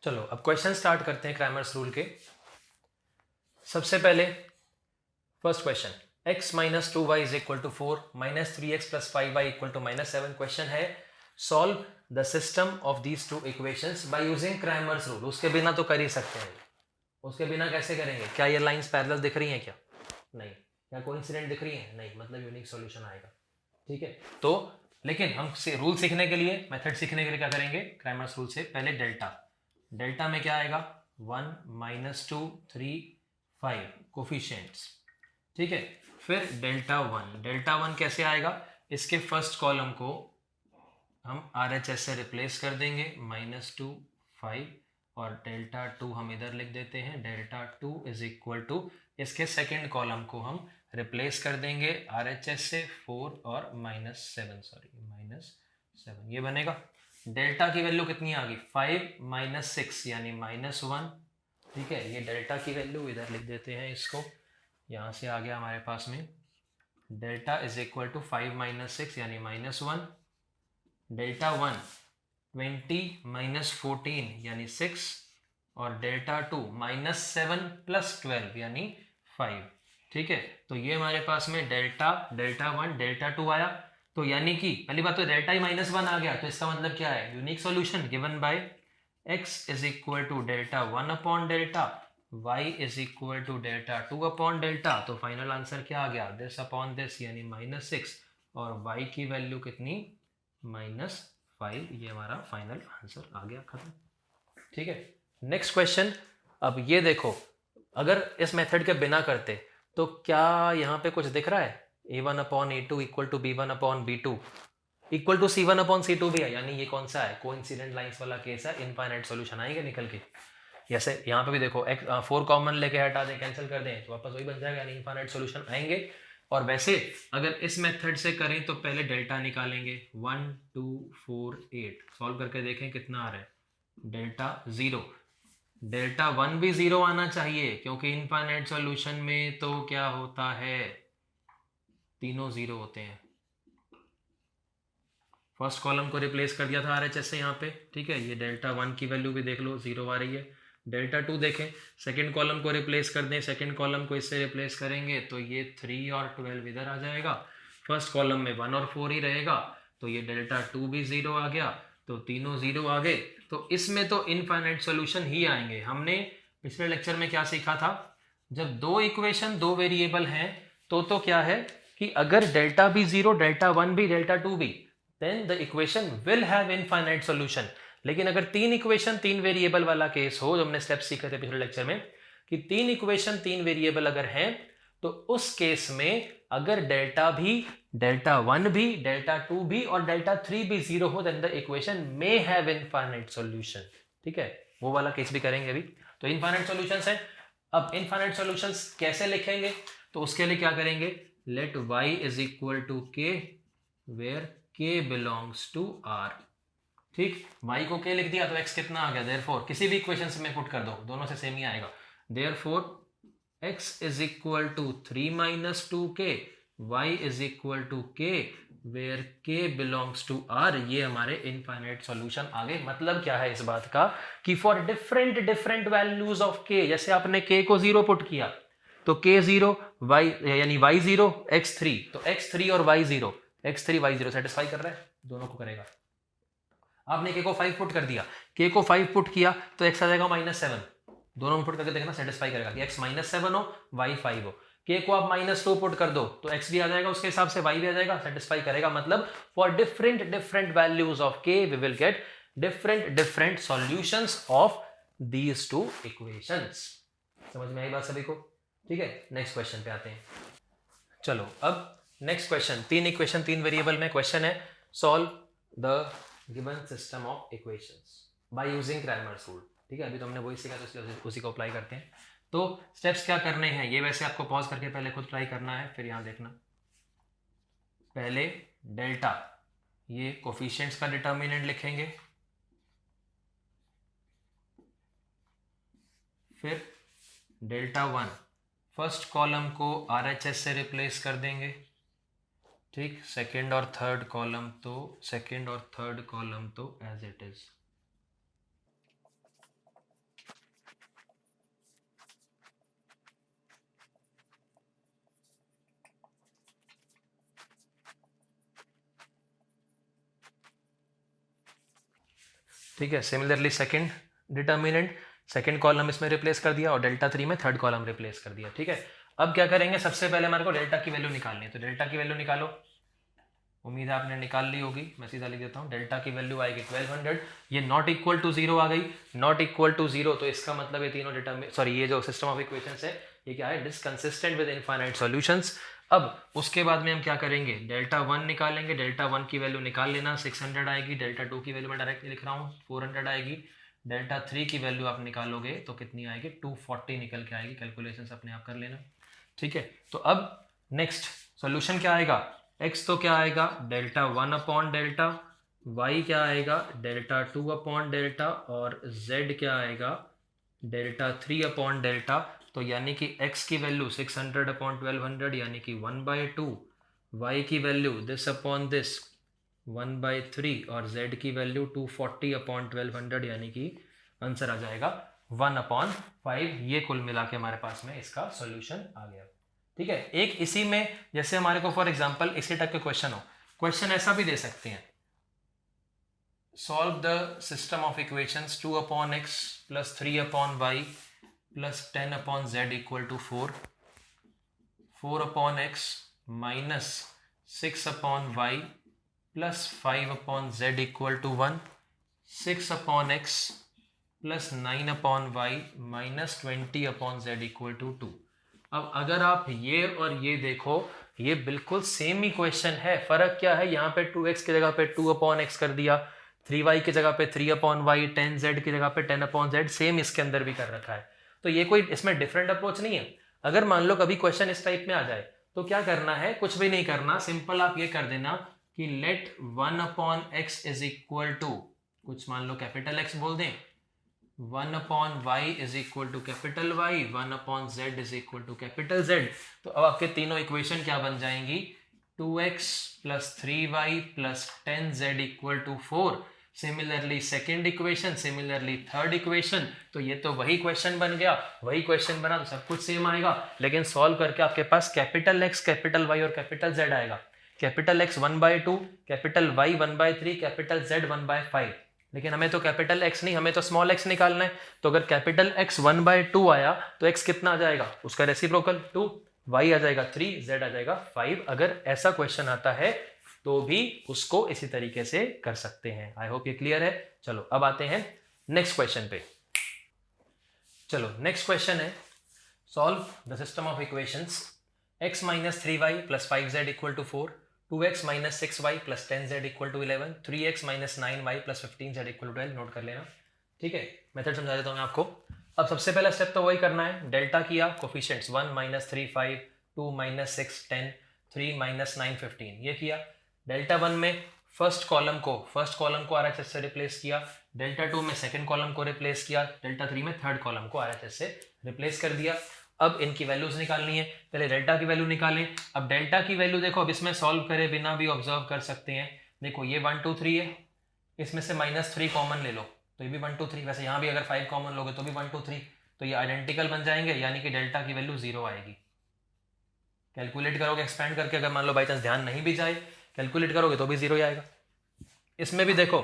चलो अब question start करते हैं क्रैमर्स रूल के। सबसे पहले first question x minus 2y is equal to 4 minus 3x plus 5y equal to minus 7। Question है solve the system of these two equations by using Cramer's rule. उसके बिना तो कर ही सकते हैं, उसके बिना कैसे करेंगे? क्या ये लाइंस पैरेलल दिख रही हैं? क्या नहीं। क्या कोइंसिडेंट दिख रही हैं? नहीं, मतलब यूनिक सॉल्यूशन आएगा। ठीक है, तो लेकिन हम रूल सीखने के लिए, मेथड सीखने के लिए क्या करेंगे? क्रैमर्स रूल से पहले डेल्टा में क्या आएगा? 1 माइनस 2 3 5 कोफिशिएंट्स। ठीक है, फिर डेल्टा वन कैसे आएगा? इसके फर्स्ट कॉलम को हम RHS से रिप्लेस कर देंगे, -2 5, और डेल्टा 2 हम इधर लिख देते हैं। डेल्टा 2 इज इक्वल टू इसके सेकेंड कॉलम को हम रिप्लेस कर देंगे RHS से 4 और -7, ये बनेगा। डेल्टा की वैल्यू कितनी आ गई? 5 माइनस 6 यानी -1। ठीक है, ये डेल्टा की वैल्यू इधर लिख देते हैं, इसको यहाँ से आ गया हमारे पास में। Delta is equal to 5 minus 6 यानी -1। डेल्टा 1 20 माइनस 14 यानी 6, और डेल्टा 2 -7 प्लस 12 यानी 5। ठीक है, तो ये हमारे पास में डेल्टा 1 डेल्टा 2 आया। तो यानी कि पहली बात तो डेल्टा ही -1 आ गया, तो इसका मतलब क्या है? Unique solution given by x is equal to delta 1 upon delta, y is equal to delta 2 upon delta. तो फाइनल आंसर क्या आ गया? दिस अपॉन दिस यानी -6, और y की वैल्यू कितनी? -5। ये हमारा फाइनल आंसर आ गया, खत्म। ठीक है, नेक्स्ट क्वेश्चन। अब ये देखो, अगर इस मेथड के बिना करते तो क्या यहाँ पे कुछ दिख रहा है? a1 upon a2 equal to b1 upon b2 equal to c1 upon c2 भी है, यानी ये कौन सा है? कोइंसिडेंट लाइंस वाला केस है। इनफाइनाइट सॉल्यूशन आएंगे निकल के। जैसे यहाँ पे भी देखो, 4 कॉमन लेके हटा दें, कैंसिल कर दें, तो वापस वही बन जाएगा, यानी इनफाइनाइट सॉल्यूशन आएंगे। और वैसे अगर इस मेथड से करें तो पहले डेल्टा निकालेंगे, 1 2 4 8, सॉल्व करके देखें कितना आ रहा है। डेल्टा 0, डेल्टा 1 भी 0 आना चाहिए, क्योंकि इनफाइनाइट सॉल्यूशन में तो क्या होता है? तीनों 0 होते हैं। फर्स्ट कॉलम को रिप्लेस कर दिया था RHS से यहाँ पे। ठीक है, ये डेल्टा 1 की वैल्यू भी देख लो, 0 आ रही है। डेल्टा 2 देखें, सेकंड कॉलम को रिप्लेस कर दें, सेकंड कॉलम को इससे रिप्लेस करेंगे तो ये 3 और 12 इधर आ जाएगा। फर्स्ट कॉलम में 1 और 4 ही रहेगा, तो ये डेल्टा 2 भी 0 आ गया, तो तीनों 0 आ गए। तो इसमें तो इनफाइनाइट सोल्यूशन ही आएंगे। हमने पिछले लेक्चर में क्या सीखा था? जब दो इक्वेशन, दो वेरिएबल हैं, तो क्या है कि अगर डेल्टा भी 0, डेल्टा 1 भी, डेल्टा 2 भी, then the equation will have infinite solution। लेकिन अगर तीन इक्वेशन, तीन वेरिएबल वाला केस हो, जो हमने स्टेप सीखे थे पिछले लेक्चर में, कि तीन इक्वेशन, तीन वेरिएबल अगर हैं, तो उस केस में अगर डेल्टा भी, डेल्टा 1 भी, डेल्टा 2 भी और डेल्टा 3 भी 0 हो, then the equation may have infinite solution। ठीक है, वो वाला केस भी करेंगे अभी। तो इनफाइनाइट सॉल्यूशंस है। अब इनफाइनाइट सॉल्यूशंस कैसे लिखेंगे? तो उसके लिए क्या करेंगे? Let y is equal to k where k belongs to R। ठीक, y को k लिख दिया तो x कितना आ गया? देयरफॉर किसी भी इक्वेशन में पुट कर दो, दोनों से सेम ही आएगा। Therefore x is equal to 3 minus 2k, y is equal to k where k belongs to R। ये हमारे इनफाइनाइट सॉल्यूशन आ गए। मतलब क्या है इस बात का कि for different values of k, जैसे आपने k को 0 पुट किया तो k 0, y यानी y 0, x 3, तो x 3 और y 0, x3 y0 सेटिस्फाई कर रहा है, दोनों को करेगा। आपने k को 5 पुट कर दिया, k को 5 पुट किया तो x आ जाएगा -7, दोनों में पुट करके देखना सेटिस्फाई करेगा कि x -7 हो, y 5 हो। k को आप -2 पुट कर दो तो x भी आ जाएगा, उसके हिसाब से y भी आ जाएगा, सेटिस्फाई करेगा। मतलब for different values of k we will get different solutions of these two equations. समझ में आई बात सभी को? ठीक है, नेक्स्ट क्वेश्चन पे आते हैं। चलो अब नेक्स्ट क्वेश्चन, तीन इक्वेशन, तीन वेरिएबल में क्वेश्चन है, solve the given system of equations by using Cramer's rule. ठीक है, अभी तो हमने वही सीखा, तो इसलिए उसी को अप्लाई करते हैं। तो स्टेप्स क्या करने हैं, ये वैसे आपको पॉज करके पहले खुद ट्राई करना है, फिर यहाँ देखना। पहले डेल्टा, ये कोफिशिएंट्स का डिटर्मिनेंट लिखेंगे, फिर डेल्टा 1 फर्स्ट कॉलम को RHS से रिप्लेस कर देंगे। ठीक, सेकंड और थर्ड कॉलम तो एज इट इज। ठीक है। Similarly second determinant, second column इसमें रिप्लेस कर दिया और डेल्टा 3 में थर्ड कॉलम रिप्लेस कर दिया। ठीक है, अब क्या करेंगे, सबसे पहले हमारे को डेल्टा की वैल्यू निकालनी है, तो डेल्टा की वैल्यू निकालो। उम्मीद है आपने निकाल ली होगी, मैं सीधा लिख देता हूँ। डेल्टा की वैल्यू आएगी 1200, ये नॉट इक्वल टू जीरो आ गई, नॉट इक्वल टू जीरो, तो इसका मतलब ये तीनों ये जो सिस्टम ऑफ इक्वेशंस है ये क्या है, डिसकंसिस्टेंट विद इनफाइनाइट सॉल्यूशंस। अब उसके बाद में हम क्या करेंगे, डेल्टा 1 निकालेंगे, डेल्टा 1 की वैल्यू निकाल लेना 600 आएगी, डेल्टा 2 की वैल्यू मैं डायरेक्टली लिख रहा हूँ 400 आएगी, डेल्टा 3 की वैल्यू आप निकालोगे तो कितनी आएगी 240 निकल के आएगी, कैलकुलेशंस अपने आप कर लेना। ठीक है, तो अब नेक्स्ट सॉल्यूशन क्या आएगा, x तो क्या आएगा डेल्टा 1 अपॉन डेल्टा, y क्या आएगा डेल्टा 2 अपॉन डेल्टा और z क्या आएगा डेल्टा 3 अपॉन डेल्टा। तो यानी कि x की वैल्यू 600 अपॉन 1200 यानी कि 1/2, y की वैल्यू दिस अपॉन दिस 1/3 और z की वैल्यू 240 अपॉन 1200 यानी कि आंसर आ जाएगा 1/5। ये कुल मिला के हमारे पास में इसका सॉल्यूशन आ गया। ठीक है, एक इसी में जैसे हमारे को फॉर एग्जांपल इसी टाइप के क्वेश्चन हो, क्वेश्चन ऐसा भी दे सकते हैं, solve the system of equations 2 upon x plus 3 upon y plus 10 upon z equal to 4, 4 upon x minus 6 upon y plus 5 upon z equal to 1, 6 upon x plus 9 upon y minus 20 upon z equal to 2। अब अगर आप ये और ये देखो, ये बिल्कुल same ही question है, फर्क क्या है, यहाँ पे 2x की जगह पे 2 अपॉन x कर दिया, 3y की जगह पे 3 अपॉन y, 10z की जगह पे 10 अपॉन z, सेम इसके अंदर भी कर रखा है। तो ये कोई इसमें डिफरेंट अप्रोच नहीं है। अगर मान लो कभी क्वेश्चन इस टाइप में आ जाए तो क्या करना है, कुछ भी नहीं करना, सिंपल आप ये कर देना कि let 1 upon x is equal to, कुछ मान लो कैपिटल X बोल दें, 1 upon y is equal to capital Y, 1 upon z is equal to capital Z। तो अब आपके तीनों इक्वेशन क्या बन जाएंगी, 2x plus 3y plus 10z equal to 4। Similarly second equation, similarly third equation, तो ये तो वही क्वेश्चन बन गया, वही क्वेश्चन बना तो सब कुछ सेम आएगा, लेकिन सॉल्व करके आपके पास कैपिटल X, कैपिटल Y और कैपिटल Z आएगा। Capital X 1/2, capital Y 1/3, capital Z 1/5। लेकिन हमें तो कैपिटल X नहीं, हमें तो स्मॉल x निकालना है। तो अगर कैपिटल X 1/2 आया तो x कितना आ जाएगा, उसका रेसिप्रोकल 2, y आ जाएगा 3, z आ जाएगा 5। अगर ऐसा क्वेश्चन आता है तो भी उसको इसी तरीके से कर सकते हैं। आई होप ये क्लियर है। चलो अब आते हैं नेक्स्ट क्वेश्चन पे। चलो नेक्स्ट क्वेश्चन है, solve the system of equations x minus 3y plus 5z equal to 4, 2x minus 6y plus 10z equal to 11, 3x minus 9y plus 15z equal to 12। Note कर लेना। ठीक है, method समझा देता हूँ मैं आपको। अब सबसे पहला स्टेप तो वही करना है, डेल्टा किया, कोफिशिएंट्स 1 माइनस 3 5, 2 माइनस 6 10, 3 माइनस 9 15, ये किया। डेल्टा 1 में फर्स्ट कॉलम को RHS से रिप्लेस किया, डेल्टा 2 में सेकेंड कॉलम को रिप्लेस किया, डेल्टा 3 में थर्ड कॉलम को RHS से रिप्लेस कर दिया। अब इनकी वैल्यूज निकालनी है, पहले डेल्टा की वैल्यू निकालें। अब डेल्टा की वैल्यू देखो, अब इसमें सॉल्व करे बिना भी ऑब्जर्व कर सकते हैं। देखो ये 1 2 3 है, इसमें से -3 कॉमन ले लो तो ये भी 1 2 3, वैसे यहाँ भी अगर 5 कॉमन लोगे तो भी 1 2 3, तो ये आइडेंटिकल बन जाएंगे, यानी कि डेल्टा की वैल्यू 0 आएगी। कैलकुलेट करोगे एक्सपेंड करके, अगर मान लो बाई चांस ध्यान नहीं भी जाए, कैलकुलेट करोगे तो भी 0 ही आएगा। इसमें भी देखो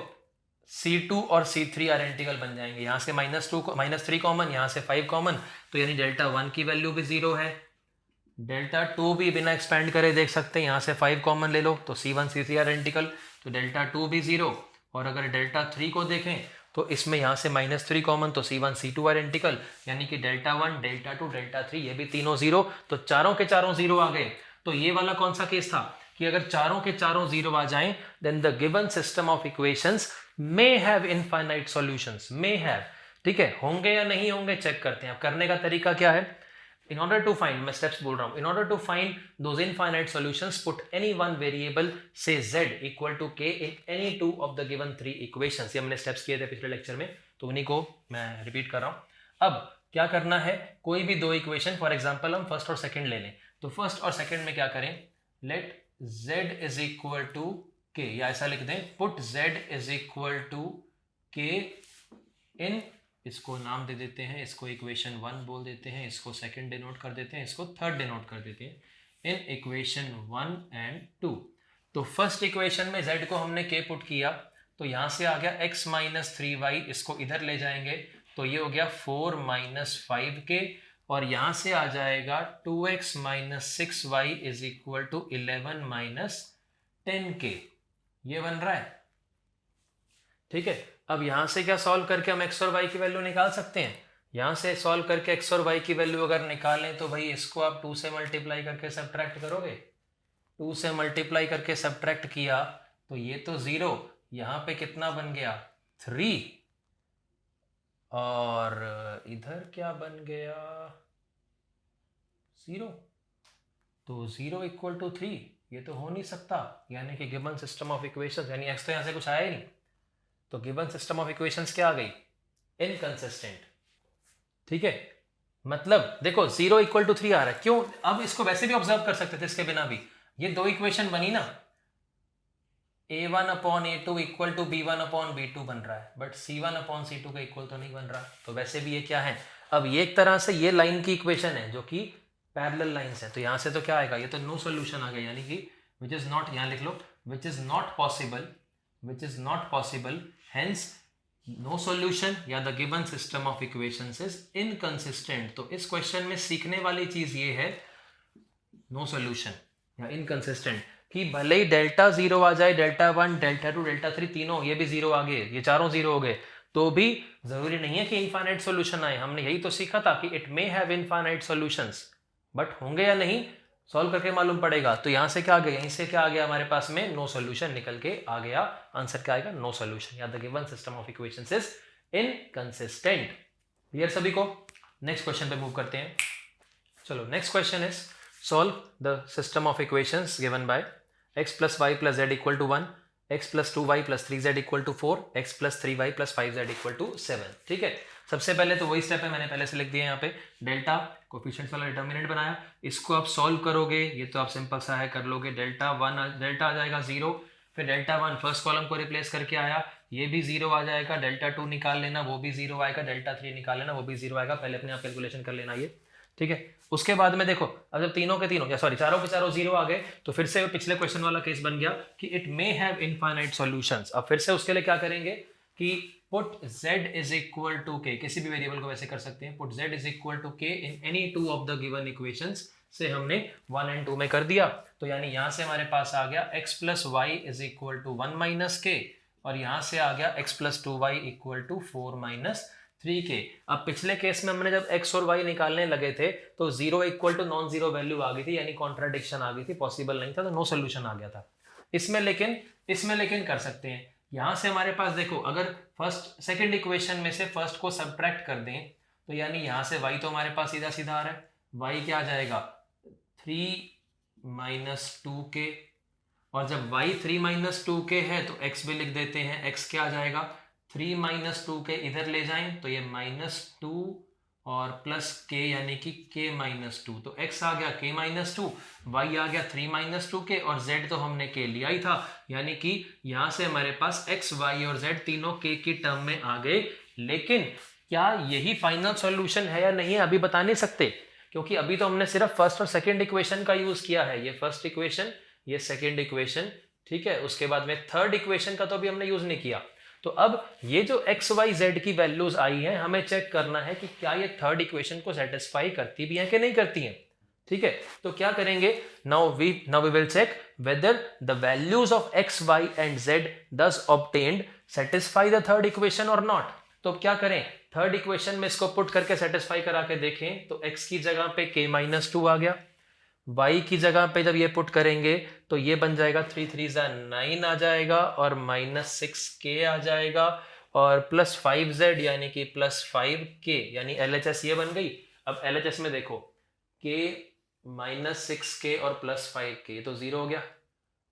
C2 और C3 आइडेंटिकल बन जाएंगे, यहाँ से -3 कॉमन, यहाँ से 5 कॉमन, तो यानी डेल्टा 1 की वैल्यू भी 0 है। डेल्टा 2 भी बिना एक्सपेंड करे देख सकते हैं, यहाँ से 5 कॉमन ले लो तो C1 C3 आइडेंटिकल, तो डेल्टा 2 भी 0। और अगर डेल्टा 3 को देखें तो इसमें यहाँ से -3 कॉमन, तो C1 C2 आइडेंटिकल, यानी कि डेल्टा 1 डेल्टा 2 डेल्टा 3 ये भी तीनों 0, तो चारों के चारों 0 आ गए। तो ये वाला कौन सा केस था कि अगर चारों के चारों 0 आ जाएं, then the given system of equations may have infinite solutions, may have। ठीक है, होंगे या नहीं होंगे चेक करते हैं। अब करने का तरीका क्या है, in order to find, मैं steps बोल रहा हूँ, in order to find those infinite solutions put any one variable say z equal to k in any two of the given 3 equations। ये हमने steps किए थे पिछले लेक्चर में, तो उन्हीं को मैं रिपीट कर रहा हूँ। अब क्या करना है, कोई भी दो इक्वेशन, फॉर एग्जाम्पल हम फर्स्ट और सेकेंड ले लें, तो फर्स्ट और सेकेंड में क्या करें, let z is equal to k, या ऐसा लिख दें put z is equal to k in, इसको नाम दे देते हैं, इसको इक्वेशन 1 बोल देते हैं, इसको सेकंड डिनोट कर देते हैं, इसको थर्ड डिनोट कर देते हैं, इन इक्वेशन 1 एंड 2। तो फर्स्ट इक्वेशन में z को हमने k पुट किया, तो यहाँ से आ गया x माइनस 3y, इसको इधर ले जाएंगे तो ये हो गया 4 माइनस 5k, और यहाँ से आ जाएगा 2x minus 6y is equal to 11 minus 10k। ये बन रहा है, ठीक है। अब यहाँ से क्या सॉल्व करके हम x और y की वैल्यू निकाल सकते हैं। यहाँ से सॉल्व करके x और y की वैल्यू अगर निकालें तो भाई इसको आप 2 से मल्टीप्लाई करके सब्ट्रैक्ट करोगे, 2 से मल्टीप्लाई करके सब्ट्रैक्ट किया तो ये तो 0, यहाँ पे कितना बन गया 3, और इधर क्या बन गया 0, तो 0 इक्वल टू 3, ये तो हो नहीं सकता। यानी कि गिवन सिस्टम ऑफ इक्वेशंस, यानी x तो यहाँ से कुछ आया ही नहीं, तो गिवन सिस्टम ऑफ इक्वेशंस क्या आ गई, इनकंसिस्टेंट, ठीक है। मतलब देखो 0 इक्वल टू 3 आ रहा है, क्यों, अब इसको वैसे भी ऑब्जर्व कर सकते थे इसके बिना भी, ये दो इक्वेशन बनी ना, a1 upon a2 equal to b1 upon b2 बन रहा है, बट c1 अपॉन c2 का इक्वल तो नहीं बन रहा। तो वैसे भी ये क्या है, अब ये एक तरह से ये लाइन की इक्वेशन है जो कि पैरेलल लाइंस है, तो यहाँ से तो क्या आएगा, ये तो नो सॉल्यूशन आ गया, यानी कि विच इज नॉट, यहाँ लिख लो which is not possible, which is not possible, hence no solution, या the given system of equations is inconsistent. तो इस क्वेश्चन में सीखने वाली चीज ये है नो सॉल्यूशन या इनकंसिस्टेंट, कि भले ही डेल्टा 0 आ जाए, डेल्टा 1, डेल्टा 2, डेल्टा 3 तीनों ये भी 0 आ गए, ये चारों 0 हो गए, तो भी जरूरी नहीं है कि इनफाइनाइट सॉल्यूशन आए। हमने यही तो सीखा था कि it may have infinite solutions, but होंगे या नहीं सॉल्व करके मालूम पड़ेगा। तो यहाँ से क्या आ गया, यहीं से क्या आ गया हमारे पास में नो सॉल्यूशन निकल के आ गया, आंसर क्या आएगा नो सॉल्यूशन, या the given system of equations is inconsistent. Clear सभी को। नेक्स्ट क्वेश्चन पे मूव करते हैं। चलो next question is solve the system of equations given by x plus y plus z equal to 1, x plus 2y plus 3z equal to 4, x plus 3y plus 5z equal to 7। ठीक है, सबसे पहले तो वही step है, मैंने पहले से लिख दिया यहाँ पे, डेल्टा कोफिशिएंट्स वाला डिटर्मिनेंट बनाया, इसको आप सॉल्व करोगे, ये तो आप सिंपल सा है कर लोगे, डेल्टा आ जाएगा 0, फिर डेल्टा 1 फर्स्ट कॉलम को रिप्लेस करके आया, ये भी 0 आ जाएगा, डेल्टा 2 निकाल लेना, वो भी 0 आएगा, डेल्टा 3 निकाल लेना, वो भी 0 आएगा, पहले अपने आप कैलकुलेशन कर लेना ये, ठीक है। उसके बाद में देखो, अब जब तीनों के तीनों, या सॉरी चारों के चारों 0 आ गए, तो फिर से पिछले क्वेश्चन वाला केस बन गया कि it may have infinite solutions. अब फिर से उसके लिए क्या करेंगे कि put z is equal to k, किसी भी वेरिएबल को वैसे कर सकते हैं, put z is equal to k in any two of the given equations, से हमने 1 और 2 में कर दिया। तो यानी यहां से हमारे पास आ गया x plus y is equal to 1 minus k, और यहां से आ गया x plus 2y equal to 4 minus 3k। अब पिछले केस में हमने जब x और y निकालने लगे थे तो 0 equal to non zero value आ गई थी, यानी कॉन्ट्राडिक्शन आ गई थी, पॉसिबल नहीं था, तो नो सोल्यूशन आ गया था। इसमें लेकिन कर सकते हैं। यहां से हमारे पास देखो, अगर फर्स्ट सेकंड इक्वेशन में से फर्स्ट को सब्ट्रैक्ट कर दें तो यानी यहां से y तो हमारे पास सीधा सीधा आ रहा है, y क्या आ जाएगा 3 माइनस 2k, और जब y 3 माइनस 2k है तो x भी लिख देते हैं, x क्या आ जाएगा 3 माइनस 2k, इधर ले जाएं तो ये माइनस 2 और प्लस k, यानी कि k माइनस 2, तो x आ गया k माइनस 2, y आ गया 3 माइनस 2k, और z तो हमने k लिया ही था, यानी कि यहां से हमारे पास x, y और z तीनों k की टर्म में आ गए। लेकिन क्या यही फाइनल सॉल्यूशन है या नहीं अभी बता नहीं सकते, क्योंकि अभी तो हमने सिर्फ फर्स्ट और सेकेंड इक्वेशन का यूज किया है, ये फर्स्ट इक्वेशन, ये सेकेंड इक्वेशन, ठीक है। उसके बाद में थर्ड इक्वेशन का तो अभी हमने यूज नहीं किया। तो अब ये जो x, y, z की वैल्यूज आई हैं, हमें चेक करना है कि क्या ये थर्ड इक्वेशन को सेटिस्फाई करती भी हैं कि नहीं करती हैं, ठीक है। तो क्या करेंगे, now we will check whether the values of x, y and z thus obtained satisfy the third equation or not। तो क्या करें, थर्ड इक्वेशन में इसको पुट करके सेटिस्फाई करा के देखें, तो x की जगह पे k माइनस 2 आ गया, y की जगह पे जब ये पुट करेंगे तो ये बन जाएगा 3 3 9 आ जाएगा, और माइनस 6k आ जाएगा, और प्लस 5z यानी कि प्लस 5k, यानी LHS ये बन गई। अब LHS में देखो k माइनस 6k और प्लस 5k, तो 0 हो गया,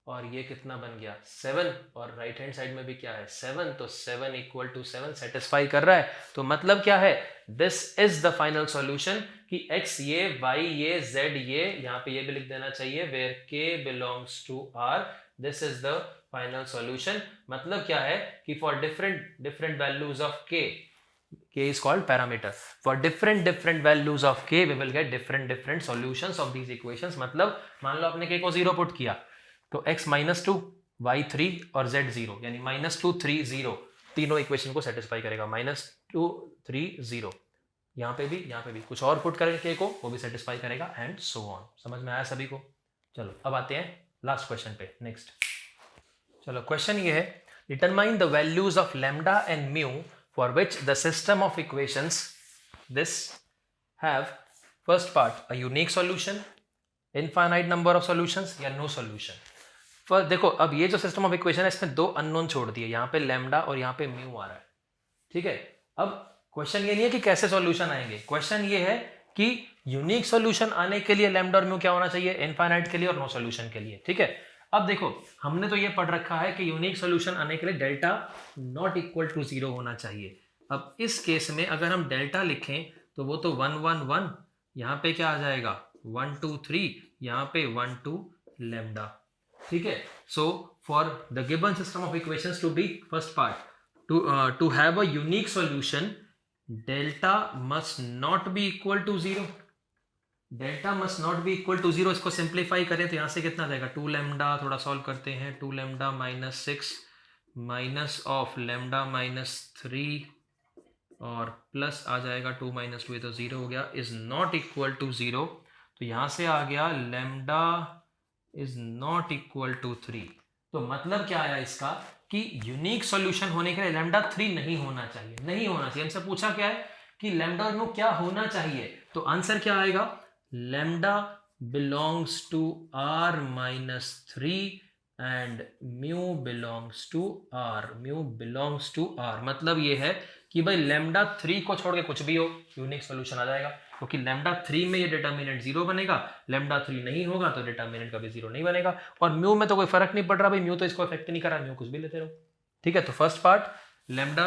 और ये कितना बन गया 7, और राइट हैंड साइड में भी क्या है 7, तो 7 इक्वल टू 7 सेटिस्फाई कर रहा है। तो मतलब क्या है, this is the final solution, कि x ये, y ये, z ये, यहाँ पे ये भी लिख देना चाहिए, where k belongs to r, this is the final solution. मतलब क्या है कि for different values of k is called parameter, for different values of k we will get different solutions of these equations। मतलब मान लो आपने k को 0 put किया तो x माइनस 2, y3 और z0 यानी -2 3 0 तीनों इक्वेशन को सेटिस्फाई करेगा। -2 3 0 यहाँ पे भी कुछ और पुट करके को वो भी सेटिस्फाई करेगा एंड सो ऑन। समझ में आया सभी को? चलो अब आते हैं लास्ट क्वेश्चन पे। नेक्स्ट चलो क्वेश्चन ये है, determine the values of lambda and mu for which the system of equations this have first part a unique solution, infinite number of solutions या नो सॉल्यूशन। फर्स्ट देखो, अब ये जो system of equation है इसमें दो अननोन छोड़ दिए, यहाँ पे लैम्डा और यहाँ पे म्यू आ रहा है। ठीक है, अब क्वेश्चन ये नहीं है कि कैसे सॉल्यूशन आएंगे, क्वेश्चन ये है कि यूनिक सॉल्यूशन आने के लिए लैम्डा और म्यू क्या होना चाहिए, इनफाइनाइट के लिए और नो सॉल्यूशन के लिए। ठीक है, अब देखो हमने तो ये पढ़ रखा है कि यूनिक सॉल्यूशन आने के लिए डेल्टा नॉट इक्वल टू 0 होना चाहिए। अब इस केस में अगर हम डेल्टा लिखें तो वो तो 1 1 1, यहाँ पे क्या आ जाएगा 1 2 3, यहाँ पे 1 2 लैम्डा। ठीक है, so for the given system of equations to be first part to have a unique solution, delta must not be equal to 0। Delta must not be equal to 0, इसको सिंप्लीफाई करें तो यहाँ से कितना जाएगा 2 लैम्डा, थोड़ा सॉल्व करते हैं, 2 लैम्डा -6 माइनस ऑफ लैम्डा -3 और प्लस आ जाएगा 2 - 2, ये तो 0 हो गया, इज नॉट इक्वल टू 0। तो यहाँ से आ गया lambda is not equal to 3। तो मतलब क्या आया इसका कि यूनिक सॉल्यूशन होने के लिए लैम्डा 3 नहीं होना चाहिए, नहीं होना चाहिए। हमसे पूछा क्या है कि लैम्डा में क्या होना चाहिए, तो आंसर क्या आएगा, lambda belongs to r - 3 and mu belongs to r, mu belongs to r। मतलब ये है कि भाई लैम्डा 3 को छोड़ के कुछ भी हो यूनिक सॉल्यूशन आ जाएगा, क्योंकि लैम्डा 3 में ये डिटर्मिनेंट 0 बनेगा, लैम्डा 3 नहीं होगा तो डिटर्मिनेंट कभी 0 नहीं बनेगा। और म्यू में तो कोई फर्क नहीं पड़ रहा भाई, म्यू तो इसको इफेक्ट नहीं कर रहा, म्यू कुछ भी लेते रहो। ठीक है, तो first part lambda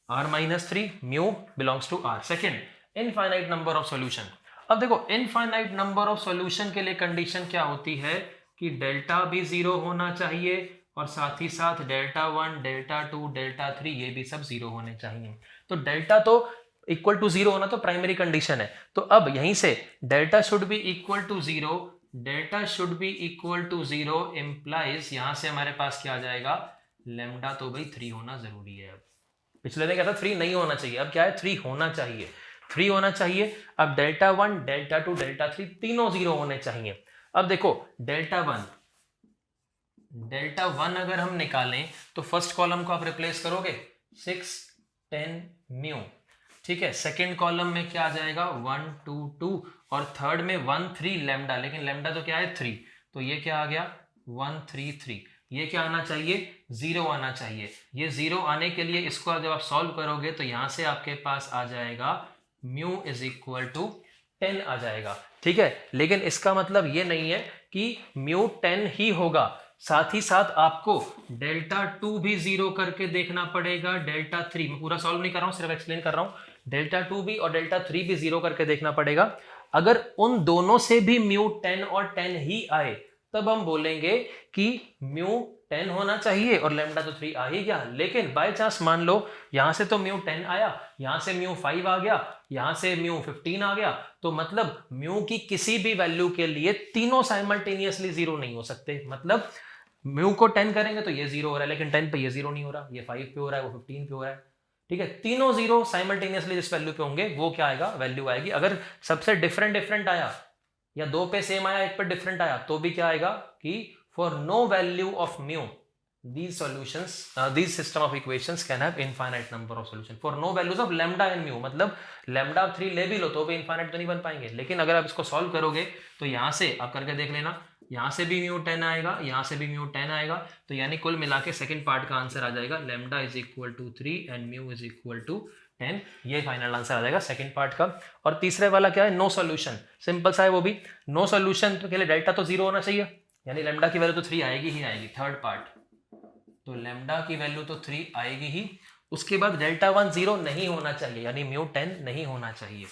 r - 3 mu belongs to r। Second, infinite number of solution. अब देखो इनफाइनाइट नंबर ऑफ सॉल्यूशन के लिए कंडीशन क्या होती है कि डेल्टा भी 0 होना चाहिए और साथ ही साथ डेल्टा 1 डेल्टा 2 डेल्टा 3 ये भी सब 0 होने चाहिए। तो डेल्टा तो इक्वल टू 0 होना तो प्राइमरी कंडीशन है। तो अब यहीं से delta should be equal to 0, delta should be equal to 0 implies यहां से हमारे पास क्या आ जाएगा, लैम्डा तो भाई 3 होना जरूरी है। अब पिछले में क्या था 3 नहीं होना चाहिए, अब क्या है 3 होना चाहिए, 3 होना चाहिए। अब डेल्टा 1 डेल्टा 2 डेल्टा 3 तीनों 0 होने चाहिए। अब देखो डेल्टा 1 अगर हम निकालें तो फर्स्ट कॉलम को आप रिप्लेस करोगे 6 10 म्यू। ठीक है, सेकेंड कॉलम में क्या आ जाएगा 1 2 2 और थर्ड में 1 3 लैम्डा, लेकिन लैम्डा तो क्या है 3, तो ये क्या आ गया 1 3 3। ये क्या आना चाहिए 0 आना चाहिए। ये 0 आने के लिए इसको जब आप सॉल्व करोगे तो यहां से आपके पास आ जाएगा म्यू इज इक्वल टू 10 आ जाएगा। ठीक है, लेकिन इसका मतलब ये नहीं है कि म्यू 10 ही होगा, साथ ही साथ आपको डेल्टा 2 भी 0 करके देखना पड़ेगा, डेल्टा 3, मैं पूरा सॉल्व नहीं कर रहा हूं, सिर्फ एक्सप्लेन कर रहा हूं, डेल्टा 2 भी और डेल्टा 3 भी 0 करके देखना पड़ेगा। अगर उन दोनों से भी म्यू 10 और 10 ही आए तब हम बोलेंगे कि म्यू 10 होना चाहिए और लैम्डा तो 3 आ ही गया। लेकिन बाय चांस मान लो यहां से तो म्यू 10 आया, यहां से म्यू 5 आ गया, यहां से म्यू 15 आ गया, तो मतलब म्यू की किसी भी वैल्यू के लिए तीनों साइमल्टेनियसली 0 नहीं हो सकते। मतलब म्यू को 10 करेंगे तो ये 0 हो रहा है, लेकिन 10 पे ये 0 नहीं हो रहा, ये 5 पे हो रहा है, वो 15 पे हो रहा है। ठीक है, तीनों 0 साइमल्टेनियसली जिस वैल्यू पे होंगे वो क्या आएगा, वैल्यू आएगी। अगर सबसे डिफरेंट आया या 2 पे सेम आया 1 पे डिफरेंट आया तो भी क्या आएगा कि for no value of mu these solutions these system of equations can have infinite number of solution for no values of lambda and mu। मतलब lambda 3 ले भी लो तो भी infinite तो नहीं बन पाएंगे, लेकिन अगर आप इसको सॉल्व करोगे तो यहां से आप करके देख लेना, यहां से भी म्यू 10 आएगा, यहां से भी म्यू 10 आएगा, तो यानी कुल मिला के सेकेंड पार्ट का आंसर आ जाएगा lambda is equal to 3 and mu is equal to 10। ये फाइनल आंसर आ जाएगा सेकंड पार्ट का। और तीसरे वाला क्या है, नो सॉल्यूशन, सिंपल सा है वो भी। नो सॉल्यूशन तो के लिए डेल्टा तो 0 होना चाहिए, यानी लैम्डा की वैल्यू तो 3 आएगी ही आएगी। थर्ड पार्ट तो लैम्डा की वैल्यू तो 3 आएगी ही। उसके बाद डेल्टा 1 0 नहीं होना चाहिए, यानी म्यू 10 नहीं होना चाहिए,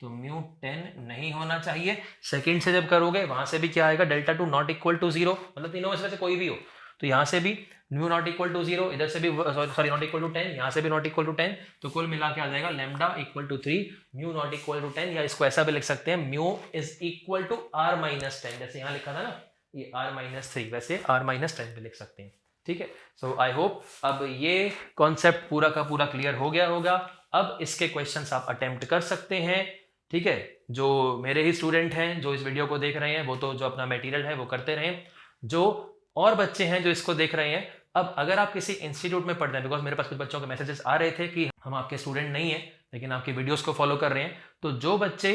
तो म्यू 10 नहीं होना चाहिए। सेकंड से जब करोगे वहां से भी क्या आएगा, डेल्टा 2 नॉट इक्वल टू 0, मतलब तीनों में से कोई भी हो, तो यहां से भी म्यू नॉट इक्वल टू 0, इधर से भी सॉरी नॉट इक्वल टू 10, यहां से भी नॉट इक्वल टू 10, तो कुल मिला के आ जाएगा lambda equal to 3 mu not equal to 10। या इसको ऐसा भी लिख सकते हैं mu is equal to r - 10, जैसे यहां लिखा था ना ये r - 3, वैसे r - 10 भी लिख सकते हैं। ठीक है। सो आई होप अब ये कॉन्सेप्ट पूरा का पूरा क्लियर हो गया होगा। अब इसके क्वेश्चंस आप अटेम्प्ट कर सकते हैं, ठीक है। जो मेरे ही स्टूडेंट हैं जो इस वीडियो को देख रहे हैं वो तो जो अपना मटेरियल है वो करते रहें, जो और बच्चे हैं जो इसको देख रहे हैं, अब अगर आप किसी इंस्टीट्यूट में पढ़ रहे हैं, बिकॉज मेरे पास कुछ बच्चों के मैसेजेस आ रहे थे कि हम आपके स्टूडेंट नहीं हैं लेकिन आपकी वीडियोस को फॉलो कर रहे हैं, तो जो बच्चे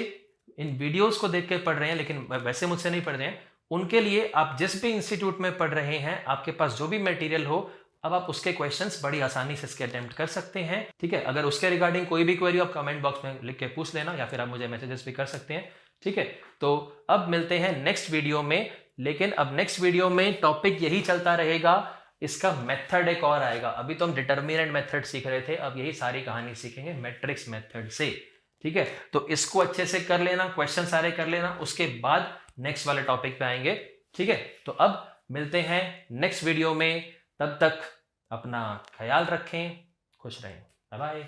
इन वीडियोस को देख के पढ़ रहे हैं लेकिन वैसे मुझसे नहीं पढ़ रहे हैं, उनके लिए आप जिस भी इंस्टीट्यूट में पढ़ रहे हैं, आपके पास जो भी मटेरियल हो, अब आप उसके क्वेश्चंस बड़ी आसानी से इसके अटेम्प्ट कर सकते हैं, ठीक है। अगर उसके रिगार्डिंग कोई भी क्वेरी आप कमेंट बॉक्स में लिख के पूछ लेना या फिर आप मुझे मैसेजेस भी कर सकते हैं, ठीक है। तो अब मिलते हैं नेक्स्ट वीडियो में, लेकिन अब नेक्स्ट वीडियो में टॉपिक यही चलता रहेगा, इसका मेथड एक और आएगा। अभी तो हम डिटर्मिनेंट मेथड सीख रहे थे, अब यही सारी कहानी सीखेंगे मैट्रिक्स मेथड से, ठीक है। तो इसको अच्छे से कर लेना, क्वेश्चन सारे कर लेना, उसके बाद नेक्स्ट वाले टॉपिक पे आएंगे, ठीक है। तो अब मिलते हैं नेक्स्ट वीडियो में, तब तक अपना ख्याल रखें, खुश रहें, बाय बाय।